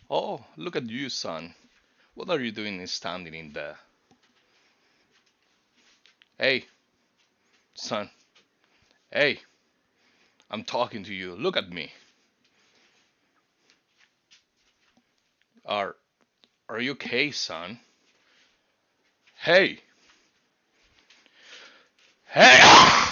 Oh, look at you, son. What are you doing standing in there? Hey, son. Hey, I'm talking to you. Look at me. Are are you okay, son? Hey. Hey!